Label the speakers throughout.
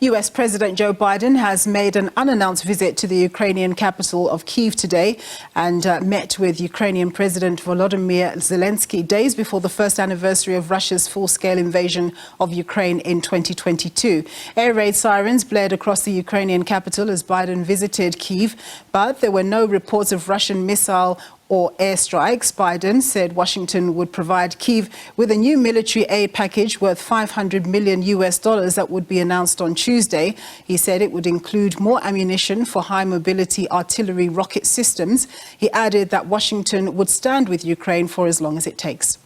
Speaker 1: US President Joe Biden has made an unannounced visit to the Ukrainian capital of Kyiv today and met with Ukrainian President Volodymyr Zelenskyy days before the first anniversary of Russia's full-scale invasion of Ukraine in 2022. Air raid sirens blared across the Ukrainian capital as Biden visited Kyiv, but there were no reports of Russian missile or airstrikes. Biden said Washington would provide Kyiv with a new military aid package worth $500 million that would be announced on Tuesday. He said it would include more ammunition for high-mobility artillery rocket systems. He added that Washington would stand with Ukraine for as long as it takes.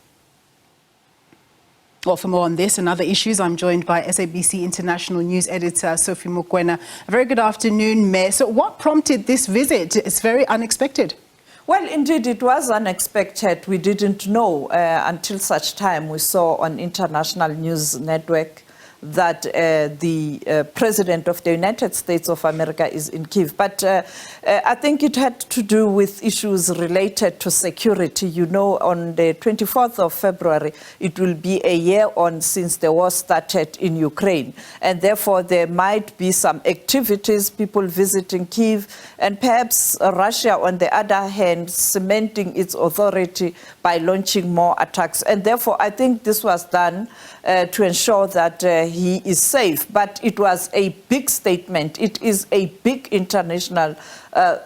Speaker 1: Well, for more on this and other issues, I'm joined by SABC International News Editor Sophie Mokoena. A very good afternoon, Mayor. So what prompted this visit? It's very unexpected.
Speaker 2: Well, indeed, it was unexpected. We didn't know until such time we saw on international news network that the President of the United States of America is in Kyiv. But I think it had to do with issues related to security. You know, on the 24th of February, it will be a year on since the war started in Ukraine. And therefore, there might be some activities, people visiting Kyiv, and perhaps Russia, on the other hand, cementing its authority by launching more attacks. And therefore, I think this was done to ensure that he is safe. But it was a big statement. It is a big international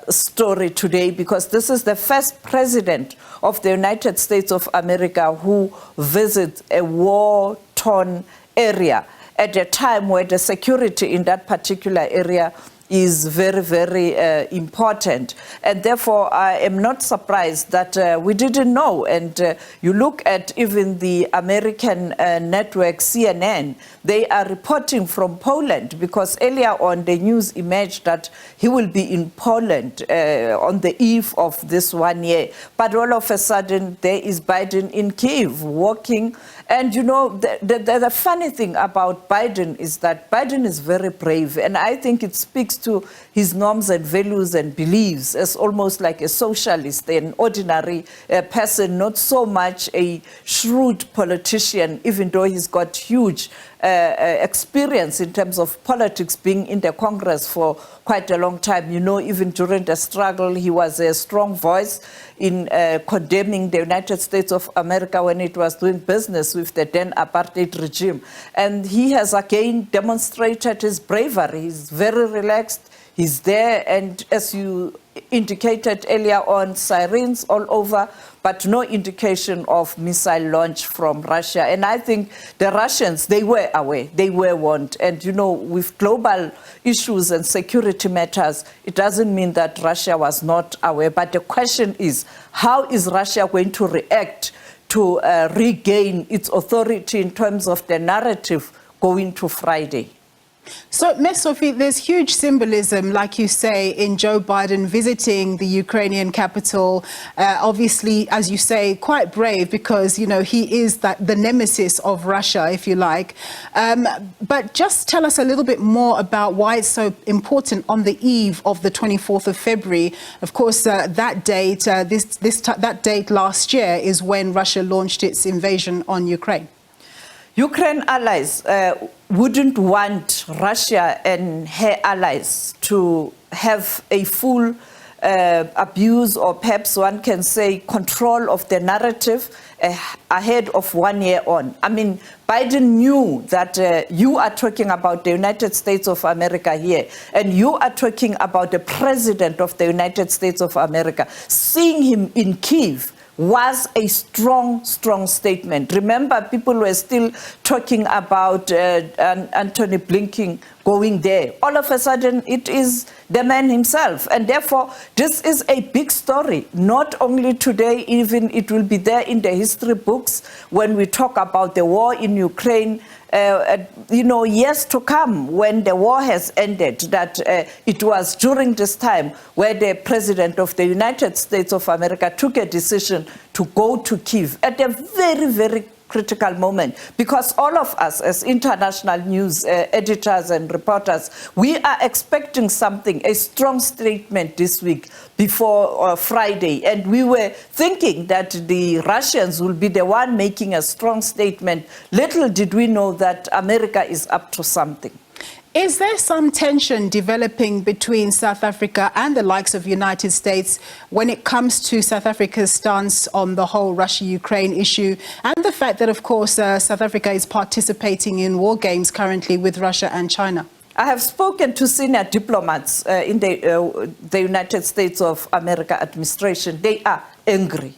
Speaker 2: story today, because this is the first president of the United States of America who visits a war-torn area at a time where the security in that particular area is very, very important. And therefore, I am not surprised that we didn't know. And you look at even the American network CNN, they are reporting from Poland, because earlier on the news emerged that he will be in Poland on the eve of this 1 year. But all of a sudden, there is Biden in Kyiv walking. And you know, the funny thing about Biden is that Biden is very brave. And I think it speaks to his norms and values and beliefs as almost like a socialist, an ordinary person, not so much a shrewd politician, even though he's got huge experience in terms of politics, being in the Congress for quite a long time. You know, even during the struggle, he was a strong voice in condemning the United States of America when it was doing business with the then apartheid regime. And he has again demonstrated his bravery. He's very relaxed. He's there, and as you indicated earlier on, sirens all over, but no indication of missile launch from Russia. And I think the Russians, they were aware, they were warned. And you know, with global issues and security matters, it doesn't mean that Russia was not aware. But the question is, how is Russia going to react to regain its authority in terms of the narrative going to Friday?
Speaker 1: So, Ms. Sophie, there's huge symbolism, like you say, in Joe Biden visiting the Ukrainian capital. Obviously, as you say, quite brave, because, you know, he is the nemesis of Russia, if you like. But just tell us a little bit more about why it's so important on the eve of the 24th of February. Of course, that date, that date last year is when Russia launched its invasion on Ukraine.
Speaker 2: Ukraine allies wouldn't want Russia and her allies to have a full abuse, or perhaps one can say control of the narrative ahead of 1 year on. I mean, Biden knew that you are talking about the United States of America here, and you are talking about the President of the United States of America. Seeing him in Kyiv was a strong, strong statement. Remember, people were still talking about Antony Blinken going there. All of a sudden, it is the man himself. And therefore, this is a big story. Not only today, even it will be there in the history books when we talk about the war in Ukraine, you know, years to come, when the war has ended, that it was during this time where the President of the United States of America took a decision to go to Kyiv at a very, very critical moment, because all of us as international news editors and reporters, we are expecting something, a strong statement this week before Friday. And we were thinking that the Russians will be the one making a strong statement. Little did we know that America is up to something.
Speaker 1: Is there some tension developing between South Africa and the likes of the United States when it comes to South Africa's stance on the whole Russia-Ukraine issue and the fact that, of course, South Africa is participating in war games currently with Russia and China?
Speaker 2: I have spoken to senior diplomats in the United States of America administration. They are angry.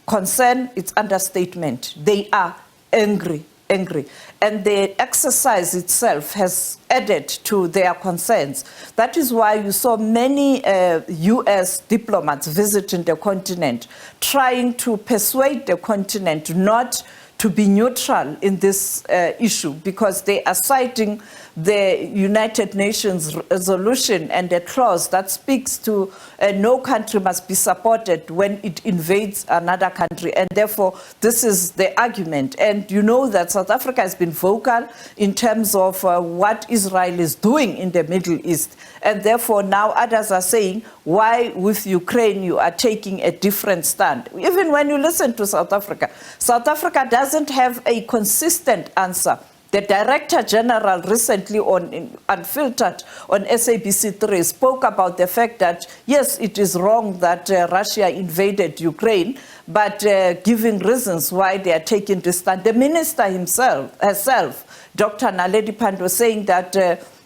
Speaker 2: Concern, it's understatement. They are angry. And the exercise itself has added to their concerns. That is why you saw many US diplomats visiting the continent, trying to persuade the continent not to be neutral in this issue, because they are citing the United Nations resolution and a clause that speaks to no country must be supported when it invades another country. And therefore, this is the argument. And you know that South Africa has been vocal in terms of what Israel is doing in the Middle East. And therefore, now others are saying, why with Ukraine you are taking a different stand? Even when you listen to South Africa doesn't have a consistent answer. The Director General recently on Unfiltered on SABC 3 spoke about the fact that, yes, it is wrong that Russia invaded Ukraine, but giving reasons why they are taking this stand. The minister herself, Dr. Naledi Pandor, saying that,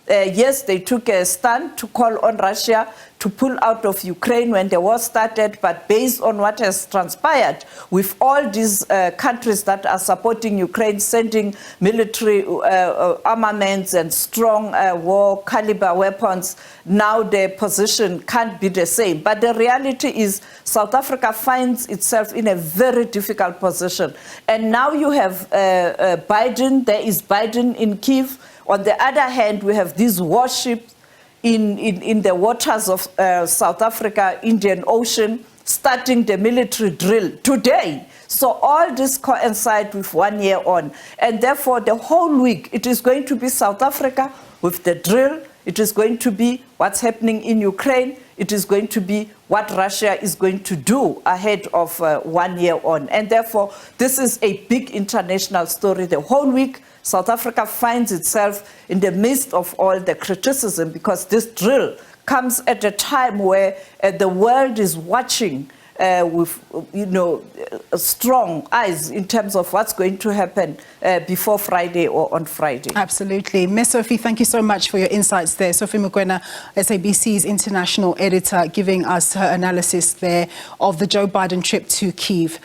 Speaker 2: yes, they took a stand to call on Russia to pull out of Ukraine when the war started, but based on what has transpired with all these countries that are supporting Ukraine, sending military armaments and strong war caliber weapons, now the position can't be the same. But the reality is South Africa finds itself in a very difficult position. And now you have Biden, there is Biden in Kyiv. On the other hand, we have these warships in the waters of South Africa, Indian Ocean, starting the military drill today. So all this coincides with 1 year on. And therefore, the whole week, it is going to be South Africa with the drill. It is going to be what's happening in Ukraine. It is going to be what Russia is going to do ahead of 1 year on. And therefore, this is a big international story. The whole week, South Africa finds itself in the midst of all the criticism, because this drill comes at a time where the world is watching with strong eyes in terms of what's going to happen before Friday or on Friday.
Speaker 1: Absolutely. Ms. Sophie, thank you so much for your insights there. Sophie Mokoena, SABC's international editor, giving us her analysis there of the Joe Biden trip to Kyiv.